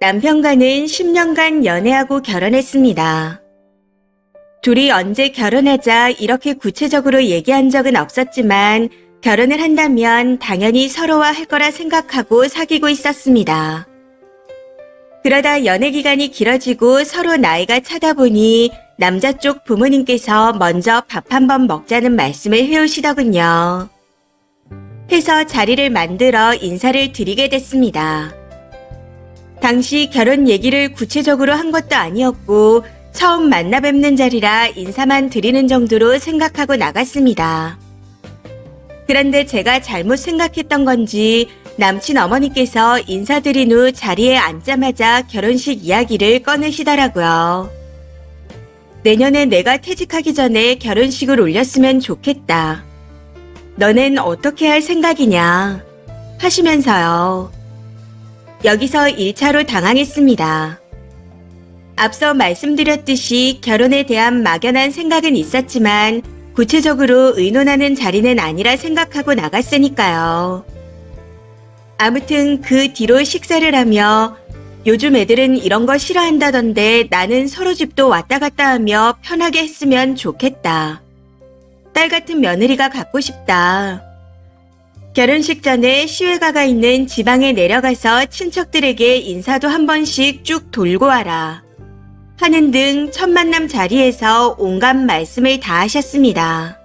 남편과는 10년간 연애하고 결혼했습니다. 둘이 언제 결혼하자 이렇게 구체적으로 얘기한 적은 없었지만 결혼을 한다면 당연히 서로와 할 거라 생각하고 사귀고 있었습니다. 그러다 연애 기간이 길어지고 서로 나이가 차다 보니 남자 쪽 부모님께서 먼저 밥 한번 먹자는 말씀을 해오시더군요. 해서 자리를 만들어 인사를 드리게 됐습니다. 당시 결혼 얘기를 구체적으로 한 것도 아니었고 처음 만나 뵙는 자리라 인사만 드리는 정도로 생각하고 나갔습니다. 그런데 제가 잘못 생각했던 건지 남친 어머니께서 인사드린 후 자리에 앉자마자 결혼식 이야기를 꺼내시더라고요. 내년에 내가 퇴직하기 전에 결혼식을 올렸으면 좋겠다. 너넨 어떻게 할 생각이냐 하시면서요. 여기서 1차로 당황했습니다. 앞서 말씀드렸듯이 결혼에 대한 막연한 생각은 있었지만 구체적으로 의논하는 자리는 아니라 생각하고 나갔으니까요. 아무튼 그 뒤로 식사를 하며 요즘 애들은 이런 거 싫어한다던데 나는 서로 집도 왔다 갔다 하며 편하게 했으면 좋겠다. 딸 같은 며느리가 갖고 싶다. 결혼식 전에 시외가가 있는 지방에 내려가서 친척들에게 인사도 한 번씩 쭉 돌고 와라. 하는 등 첫 만남 자리에서 온갖 말씀을 다 하셨습니다.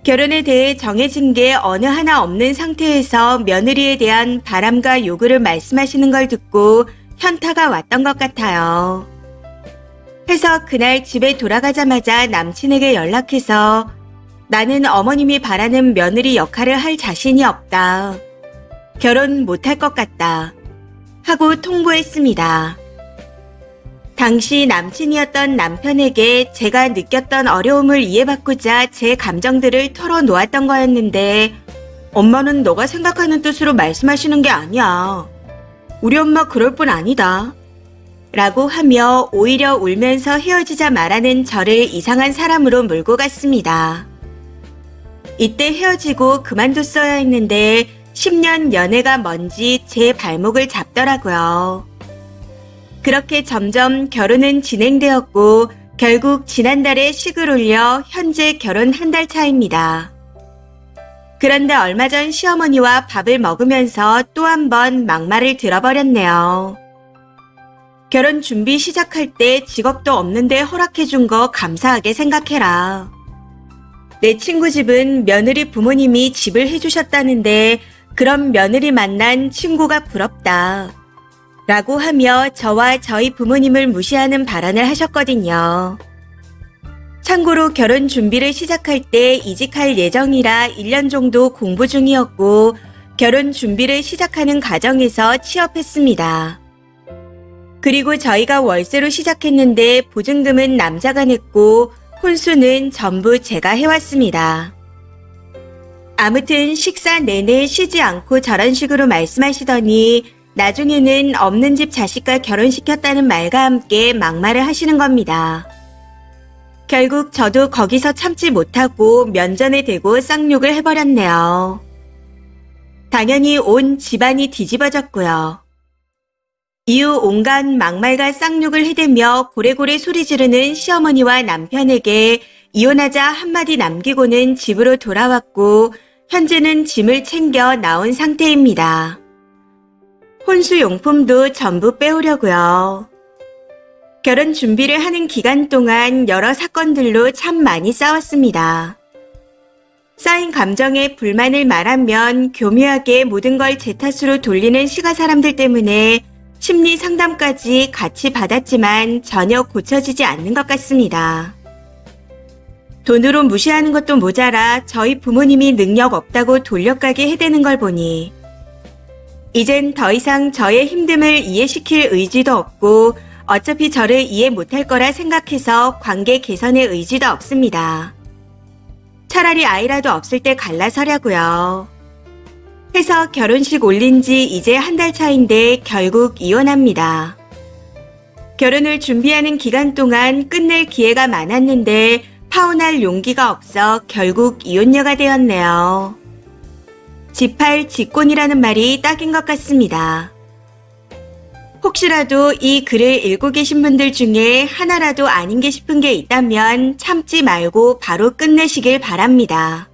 결혼에 대해 정해진 게 어느 하나 없는 상태에서 며느리에 대한 바람과 요구를 말씀하시는 걸 듣고 현타가 왔던 것 같아요. 해서 그날 집에 돌아가자마자 남친에게 연락해서 나는 어머님이 바라는 며느리 역할을 할 자신이 없다. 결혼 못할 것 같다. 하고 통보했습니다. 당시 남친이었던 남편에게 제가 느꼈던 어려움을 이해받고자 제 감정들을 털어놓았던 거였는데 엄마는 너가 생각하는 뜻으로 말씀하시는 게 아니야. 우리 엄마 그럴 뿐 아니다. 라고 하며 오히려 울면서 헤어지자 말하는 저를 이상한 사람으로 몰고 갔습니다. 이때 헤어지고 그만뒀어야 했는데 10년 연애가 뭔지 제 발목을 잡더라고요. 그렇게 점점 결혼은 진행되었고 결국 지난달에 식을 올려 현재 결혼 한 달 차입니다. 그런데 얼마 전 시어머니와 밥을 먹으면서 또 한 번 막말을 들어버렸네요. 결혼 준비 시작할 때 직업도 없는데 허락해준 거 감사하게 생각해라. 내 친구 집은 며느리 부모님이 집을 해주셨다는데 그런 며느리 만난 친구가 부럽다. 라고 하며 저와 저희 부모님을 무시하는 발언을 하셨거든요. 참고로 결혼 준비를 시작할 때 이직할 예정이라 1년 정도 공부 중이었고 결혼 준비를 시작하는 과정에서 취업했습니다. 그리고 저희가 월세로 시작했는데 보증금은 남자가 냈고 혼수는 전부 제가 해왔습니다. 아무튼 식사 내내 쉬지 않고 저런 식으로 말씀하시더니 나중에는 없는 집 자식과 결혼시켰다는 말과 함께 막말을 하시는 겁니다. 결국 저도 거기서 참지 못하고 면전에 대고 쌍욕을 해버렸네요. 당연히 온 집안이 뒤집어졌고요. 이후 온갖 막말과 쌍욕을 해대며 고래고래 소리 지르는 시어머니와 남편에게 이혼하자 한마디 남기고는 집으로 돌아왔고 현재는 짐을 챙겨 나온 상태입니다. 혼수용품도 전부 빼오려고요. 결혼 준비를 하는 기간 동안 여러 사건들로 참 많이 싸웠습니다. 쌓인 감정에 불만을 말하면 교묘하게 모든 걸 제 탓으로 돌리는 시가 사람들 때문에 심리 상담까지 같이 받았지만 전혀 고쳐지지 않는 것 같습니다. 돈으로 무시하는 것도 모자라 저희 부모님이 능력 없다고 돌려가게 해대는 걸 보니 이젠 더 이상 저의 힘듦을 이해시킬 의지도 없고 어차피 저를 이해 못할 거라 생각해서 관계 개선의 의지도 없습니다. 차라리 아이라도 없을 때 갈라서려고요. 해서 결혼식 올린 지 이제 한 달 차인데 결국 이혼합니다. 결혼을 준비하는 기간 동안 끝낼 기회가 많았는데 파혼할 용기가 없어 결국 이혼녀가 되었네요. 지팔 직곤이라는 말이 딱인 것 같습니다. 혹시라도 이 글을 읽고 계신 분들 중에 하나라도 아닌 게 싶은 게 있다면 참지 말고 바로 끝내시길 바랍니다.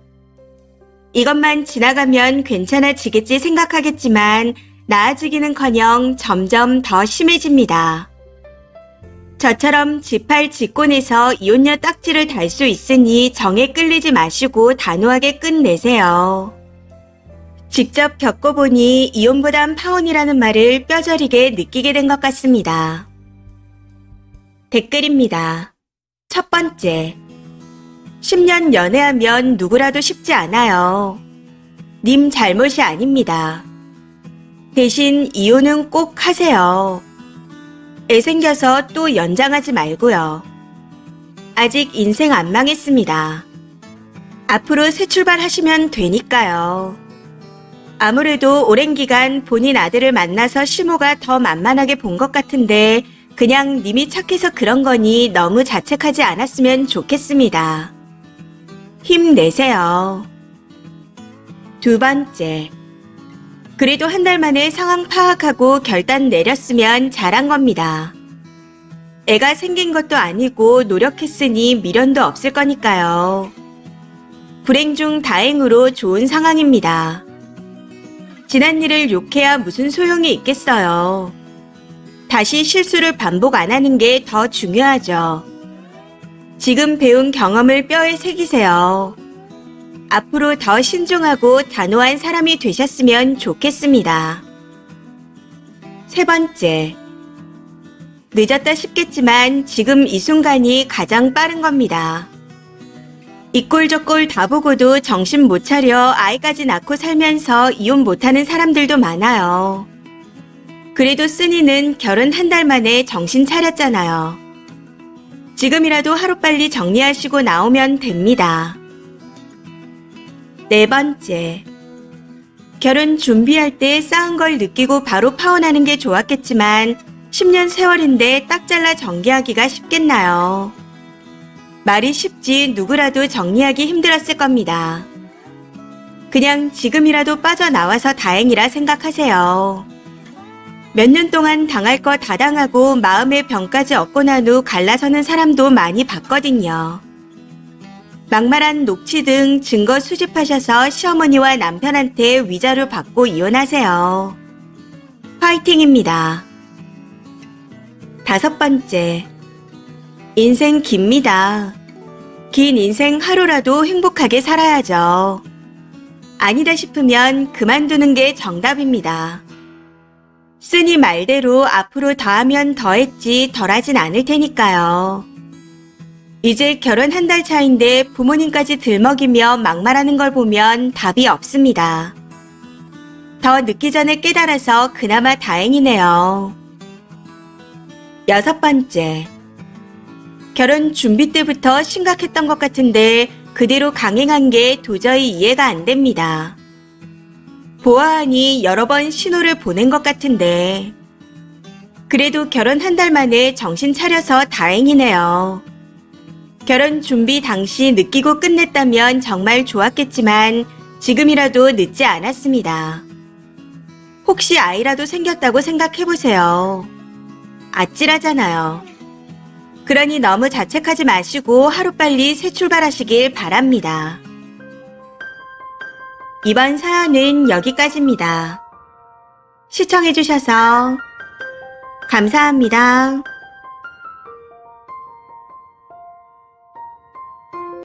이것만 지나가면 괜찮아지겠지 생각하겠지만 나아지기는커녕 점점 더 심해집니다. 저처럼 지팔직곤에서 이혼녀 딱지를 달 수 있으니 정에 끌리지 마시고 단호하게 끝내세요. 직접 겪어보니 이혼보단 파혼이라는 말을 뼈저리게 느끼게 된 것 같습니다. 댓글입니다. 첫 번째, 10년 연애하면 누구라도 쉽지 않아요. 님 잘못이 아닙니다. 대신 이혼은 꼭 하세요. 애 생겨서 또 연장하지 말고요. 아직 인생 안 망했습니다. 앞으로 새 출발하시면 되니까요. 아무래도 오랜 기간 본인 아들을 만나서 시모가 더 만만하게 본 것 같은데 그냥 님이 착해서 그런 거니 너무 자책하지 않았으면 좋겠습니다. 힘내세요. 두 번째, 그래도 한 달 만에 상황 파악하고 결단 내렸으면 잘한 겁니다. 애가 생긴 것도 아니고 노력했으니 미련도 없을 거니까요. 불행 중 다행으로 좋은 상황입니다. 지난 일을 욕해야 무슨 소용이 있겠어요. 다시 실수를 반복 안 하는 게 더 중요하죠. 지금 배운 경험을 뼈에 새기세요. 앞으로 더 신중하고 단호한 사람이 되셨으면 좋겠습니다. 세 번째, 늦었다 싶겠지만 지금 이 순간이 가장 빠른 겁니다. 이 꼴 저 꼴 다 보고도 정신 못 차려 아이까지 낳고 살면서 이혼 못하는 사람들도 많아요. 그래도 쓰니는 결혼 한 달 만에 정신 차렸잖아요. 지금이라도 하루빨리 정리하시고 나오면 됩니다. 네 번째, 결혼 준비할 때 쌓은 걸 느끼고 바로 파혼하는 게 좋았겠지만 10년 세월인데 딱 잘라 정리하기가 쉽겠나요? 말이 쉽지 누구라도 정리하기 힘들었을 겁니다. 그냥 지금이라도 빠져나와서 다행이라 생각하세요. 몇 년 동안 당할 거 다 당하고 마음의 병까지 얻고 난 후 갈라서는 사람도 많이 봤거든요. 막말한 녹취 등 증거 수집하셔서 시어머니와 남편한테 위자료 받고 이혼하세요. 화이팅입니다. 다섯 번째, 인생 깁니다. 긴 인생 하루라도 행복하게 살아야죠. 아니다 싶으면 그만두는 게 정답입니다. 쓰니 말대로 앞으로 더하면 더했지 덜하진 않을 테니까요. 이제 결혼 한 달 차인데 부모님까지 들먹이며 막말하는 걸 보면 답이 없습니다. 더 늦기 전에 깨달아서 그나마 다행이네요. 여섯 번째, 결혼 준비 때부터 심각했던 것 같은데 그대로 강행한 게 도저히 이해가 안 됩니다. 보아하니 여러 번 신호를 보낸 것 같은데 그래도 결혼 한 달 만에 정신 차려서 다행이네요. 결혼 준비 당시 느끼고 끝냈다면 정말 좋았겠지만 지금이라도 늦지 않았습니다. 혹시 아이라도 생겼다고 생각해보세요. 아찔하잖아요. 그러니 너무 자책하지 마시고 하루빨리 새 출발하시길 바랍니다. 이번 사연은 여기까지입니다. 시청해주셔서 감사합니다.